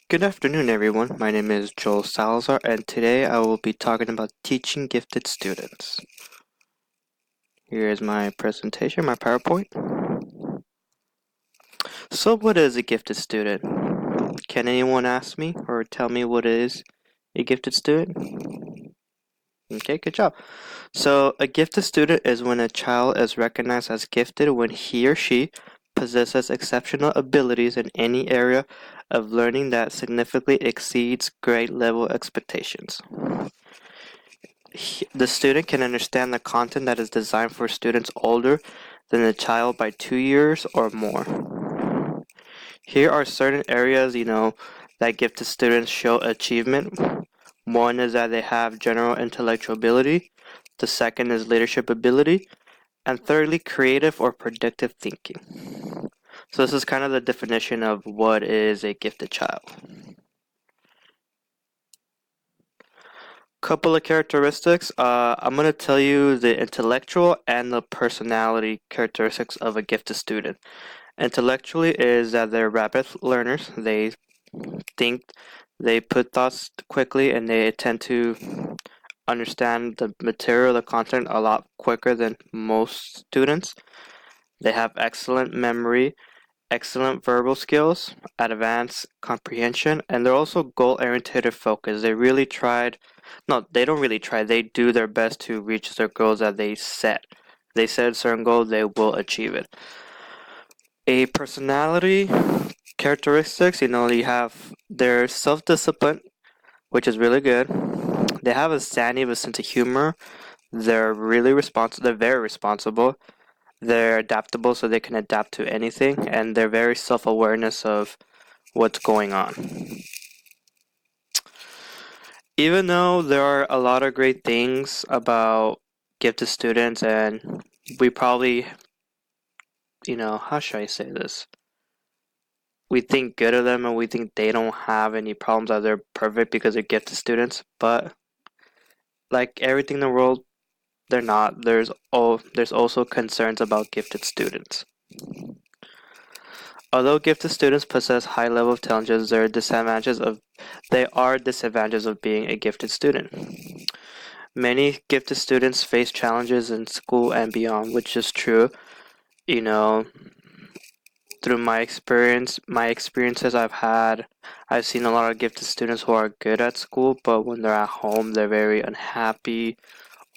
Good afternoon, everyone. My name is Joel Salazar, and today I will be talking about teaching gifted students. Here is my presentation, my PowerPoint. So, what is a gifted student? Can anyone ask me or tell me what is a gifted student? Okay, good job. So, a gifted student is when a child is recognized as gifted when he or she possesses exceptional abilities in any area of learning that significantly exceeds grade level expectations. The student can understand the content that is designed for students older than the child by 2 years or more. Here are certain areas, that gifted students show achievement. One is that they have general intellectual ability. The second is leadership ability. And thirdly, creative or predictive thinking. So this is kind of the definition of what is a gifted child. Couple of characteristics. I'm going to tell you the intellectual and the personality characteristics of a gifted student. Intellectually is that they're rapid learners. They think, they put thoughts quickly, and they tend to understand the material, the content a lot quicker than most students. They have excellent memory, excellent verbal skills, advanced comprehension, and they're also goal-oriented focused. They don't really try, they do their best to reach their goals that they set. They set a certain goal, they will achieve it. A personality characteristics, you have their self-discipline, which is really good. They have a sanity of a sense of humor. They're very responsible. They're adaptable, so they can adapt to anything, and they're very self-awareness of what's going on. Even though there are a lot of great things about gifted students, and we probably, how should I say this? We think good of them and we think they don't have any problems, that they're perfect because they're gifted students, but like everything in the world, they're not. There's also concerns about gifted students. Although gifted students possess high level of intelligence, they are disadvantages of being a gifted student. Many gifted students face challenges in school and beyond, which is true. You know, through my experiences I've seen a lot of gifted students who are good at school, but when they're at home, they're very unhappy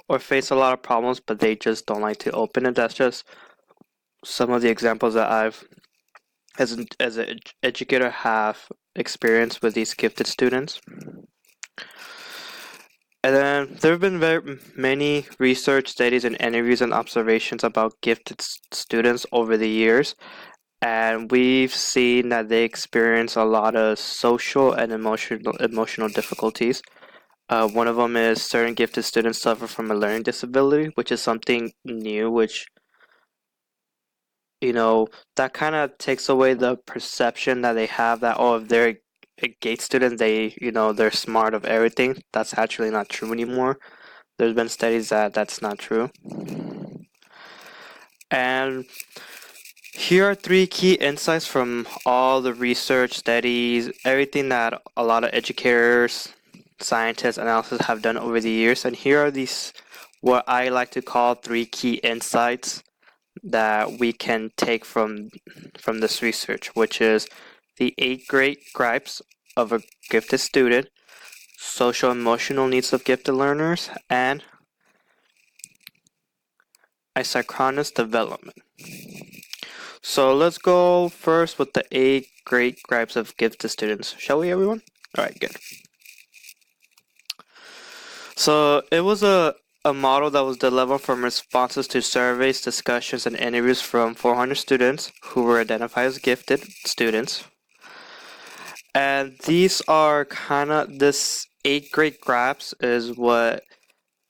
or face a lot of problems, but they just don't like to open it. That's just some of the examples that I've, as an educator, have experienced with these gifted students. And then there have been very many research studies and interviews and observations about gifted students over the years, and we've seen that they experience a lot of social and emotional difficulties. One of them is certain gifted students suffer from a learning disability, which is something new, which that kind of takes away the perception that they have that, oh, if they're a gate student, they're smart of everything. That's actually not true anymore. There's been studies that that's not true. And here are three key insights from all the research, studies, everything that a lot of educators, scientists, analysts have done over the years. And here are these, what I like to call, three key insights that we can take from this research, which is the 8 great gripes of a gifted student, social emotional needs of gifted learners, and asynchronous development. So let's go first with the 8 great gripes of gifted students. Shall we, everyone? All right, good. So it was a model that was delivered from responses to surveys, discussions, and interviews from 400 students who were identified as gifted students. And these are this 8 great gripes is what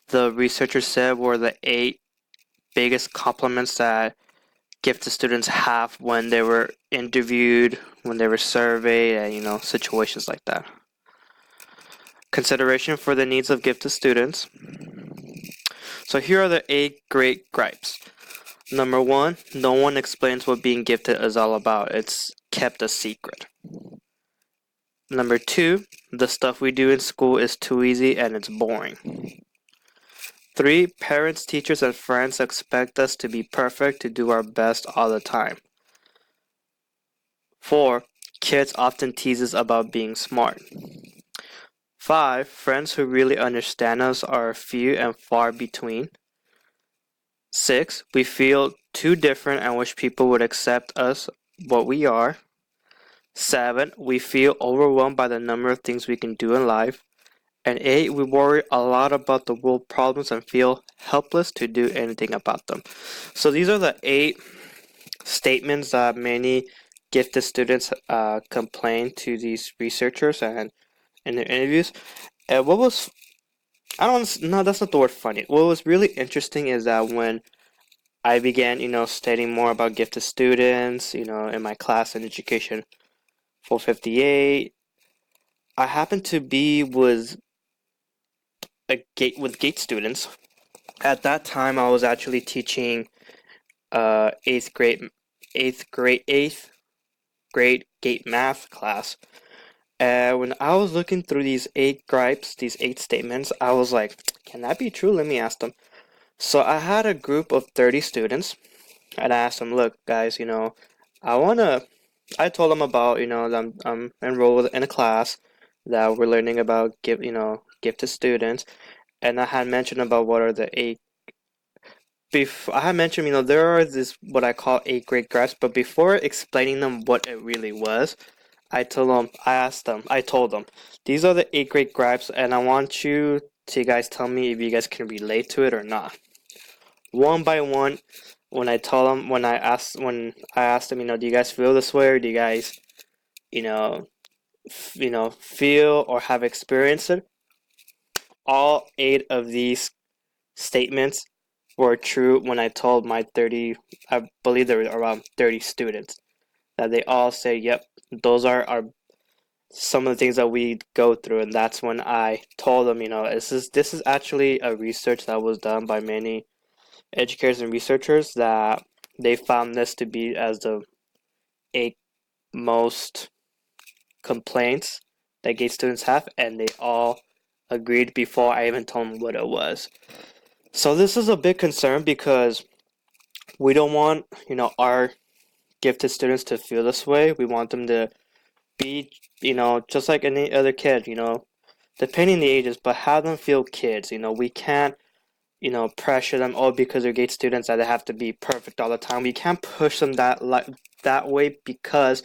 the researchers said were the 8 biggest compliments that gifted students have when they were interviewed, when they were surveyed, and situations like that. Consideration for the needs of gifted students. So here are the 8 great gripes. Number 1, no one explains what being gifted is all about. It's kept a secret. Number 2, the stuff we do in school is too easy and it's boring. 3, parents, teachers, and friends expect us to be perfect, to do our best all the time. 4, kids often tease us about being smart. 5, friends who really understand us are few and far between. 6, we feel too different and wish people would accept us what we are. 7, we feel overwhelmed by the number of things we can do in life. And 8, we worry a lot about the world problems and feel helpless to do anything about them. So these are the 8 statements that many gifted students complain to these researchers and in their interviews. And what was, I don't, no, that's not the word funny. What was really interesting is that when I began, studying more about gifted students, in my class in Education 458, I happened to be with GATE students. At that time, I was actually teaching eighth grade GATE math class. And when I was looking through these 8 gripes, these 8 statements, I was like, can that be true? Let me ask them. So I had a group of 30 students, and I asked them, look, guys, I told them about, that I'm enrolled in a class that we're learning about gifted students, and I had mentioned about what are the 8. I had mentioned, there are this what I call 8 great gripes, but before explaining them what it really was, I told them, these are the 8 great gripes, and I want you to guys tell me if you guys can relate to it or not. One by one, when I asked them, do you guys feel this way, or do you guys, feel or have experienced it? All 8 of these statements were true when I told my 30, I believe there were around 30 students, that they all say, yep, those are some of the things that we go through. And that's when I told them, this is actually a research that was done by many educators and researchers, that they found this to be as the 8 most complaints that GATE students have, and they all agreed before I even told them what it was. So this is a big concern because we don't want, our gifted students to feel this way. We want them to be, just like any other kid, depending the ages, but have them feel kids. We can't, pressure them, because they're GATE students, that they have to be perfect all the time. We can't push them that way, because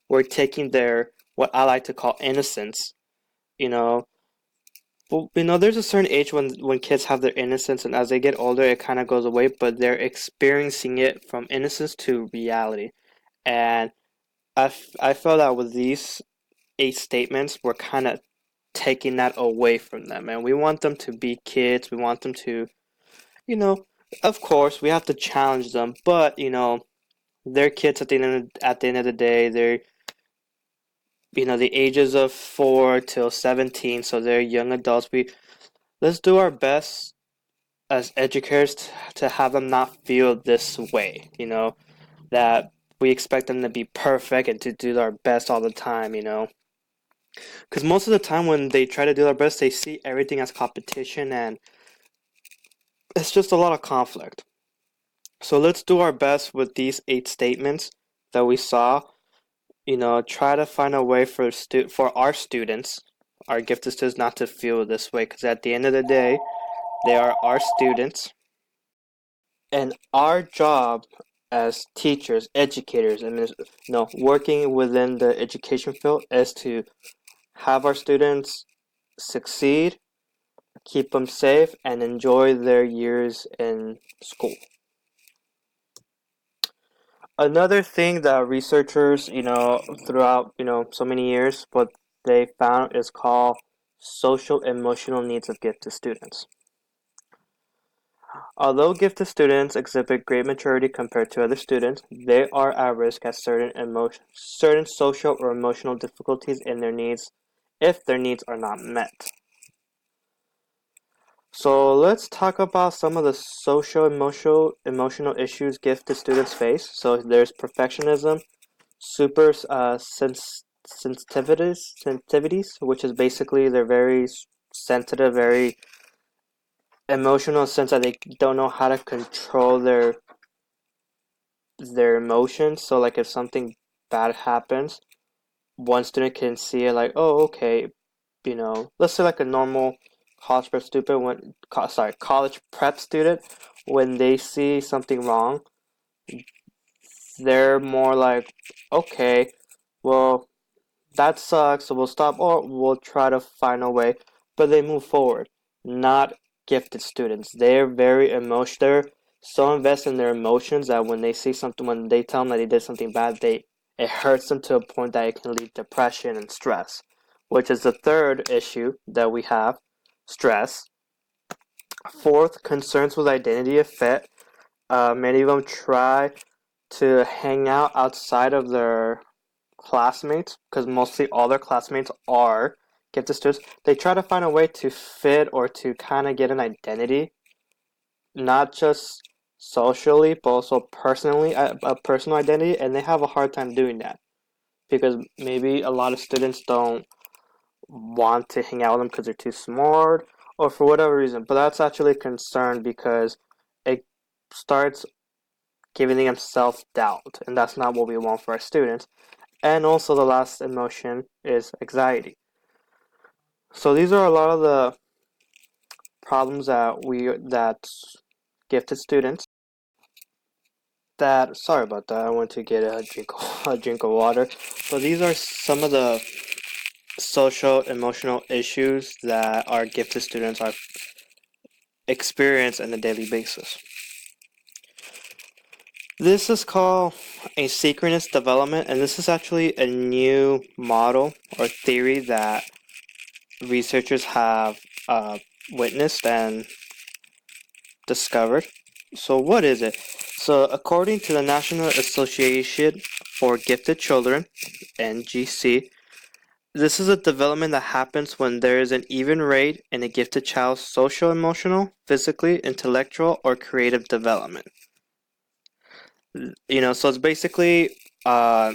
we're taking their, what I like to call, innocence. Well, there's a certain age when kids have their innocence, and as they get older, it kind of goes away, but they're experiencing it from innocence to reality. And I feel that with these 8 statements, we're kind of taking that away from them. And we want them to be kids. We want them to, you know, of course, we have to challenge them, but, they're kids at the end of the day. They're, the ages of 4 till 17, so they're young adults. Let's do our best as educators to have them not feel this way, that we expect them to be perfect and to do their best all the time, because most of the time when they try to do their best, they see everything as competition, and it's just a lot of conflict. So let's do our best with these 8 statements that we saw. Try to find a way for our students, our gifted students, not to feel this way, because at the end of the day, they are our students, and our job as teachers, educators, and working within the education field is to have our students succeed, keep them safe, and enjoy their years in school. Another thing that researchers, throughout, so many years, what they found is called social emotional needs of gifted students. Although gifted students exhibit great maturity compared to other students, they are at risk at certain social or emotional difficulties in their needs if their needs are not met. So let's talk about some of the social emotional issues gifted students face. So there's perfectionism, super sensitivities, which is basically they're very sensitive, very emotional, sense that they don't know how to control their emotions. So like if something bad happens, one student can see it like, oh, okay, let's say like a normal college prep student, when they see something wrong, they're more like, okay, well, that sucks, so we'll stop or we'll try to find a way, but they move forward. Not gifted students. They're very emotional. They're so invested in their emotions that when they see something, when they tell them that they did something bad, it hurts them to a point that it can lead to depression and stress, which is the third issue that we have, stress. Fourth, concerns with identity of fit. Many of them try to hang out outside of their classmates, because mostly all their classmates are gifted students. They try to find a way to fit or to kind of get an identity, not just socially, but also personally, a personal identity, and they have a hard time doing that because maybe a lot of students don't want to hang out with them because they're too smart or for whatever reason. But that's actually a concern because it starts giving them self-doubt, and that's not what we want for our students. And also the last emotion is anxiety. So these are a lot of the problems that gifted students that sorry about that. I went to get a drink of water. But these are some of the social emotional issues that our gifted students are experience on a daily basis. This is called asynchronous development, and this is actually a new model or theory that researchers have witnessed and discovered. So what is it? So according to the National Association for Gifted Children, NGC, this is a development that happens when there is an even rate in a gifted child's social, emotional, physically, intellectual, or creative development. So it's basically, how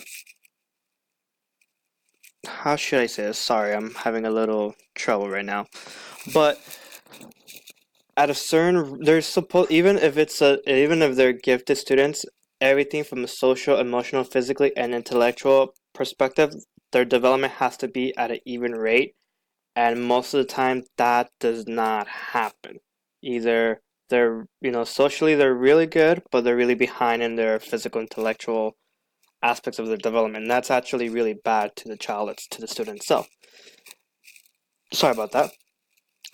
should I say this? Sorry, I'm having a little trouble right now. But at a certain, there's supposed even if they're gifted students, everything from a social, emotional, physically, and intellectual perspective, their development has to be at an even rate. And most of the time that does not happen. Either they're socially they're really good, but they're really behind in their physical intellectual aspects of their development, and that's actually really bad to the child, to the student itself. Sorry about that.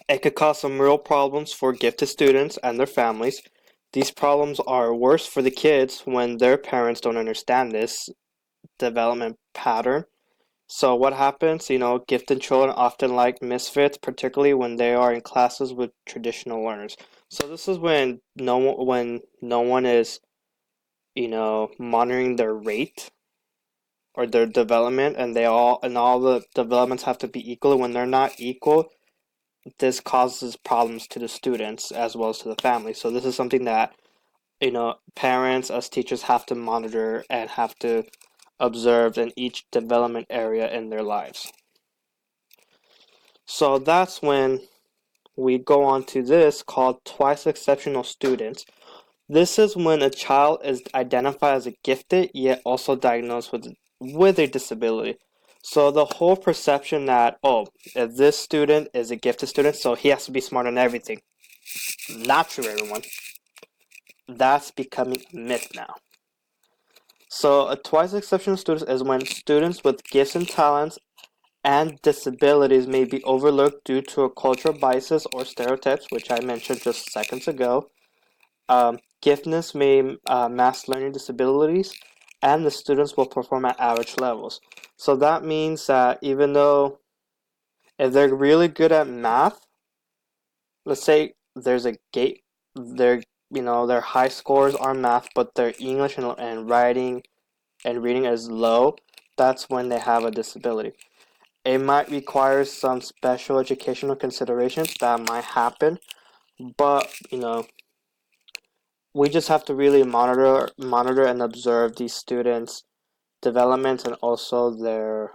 It could cause some real problems for gifted students and their families. These problems are worse for the kids when their parents don't understand this development pattern. So what happens, gifted children often like misfits, particularly when they are in classes with traditional learners. So this is when no one is, monitoring their rate or their development, and all the developments have to be equal. When they're not equal, this causes problems to the students as well as to the family. So this is something that, parents as teachers have to monitor and have to observe in each development area in their lives. So that's when we go on to this called twice exceptional students. This is when a child is identified as a gifted yet also diagnosed with a disability. So the whole perception that, oh, if this student is a gifted student, so he has to be smart on everything. Not true, everyone. That's becoming a myth now. So a twice exceptional student is when students with gifts and talents and disabilities may be overlooked due to a cultural biases or stereotypes, which I mentioned just seconds ago. Giftedness may mask learning disabilities, and the students will perform at average levels. So that means that even though if they're really good at math, let's say there's a gate, their high scores on math, but their English and writing and reading is low, that's when they have a disability. It might require some special educational considerations that might happen, but we just have to really monitor and observe these students' development and also their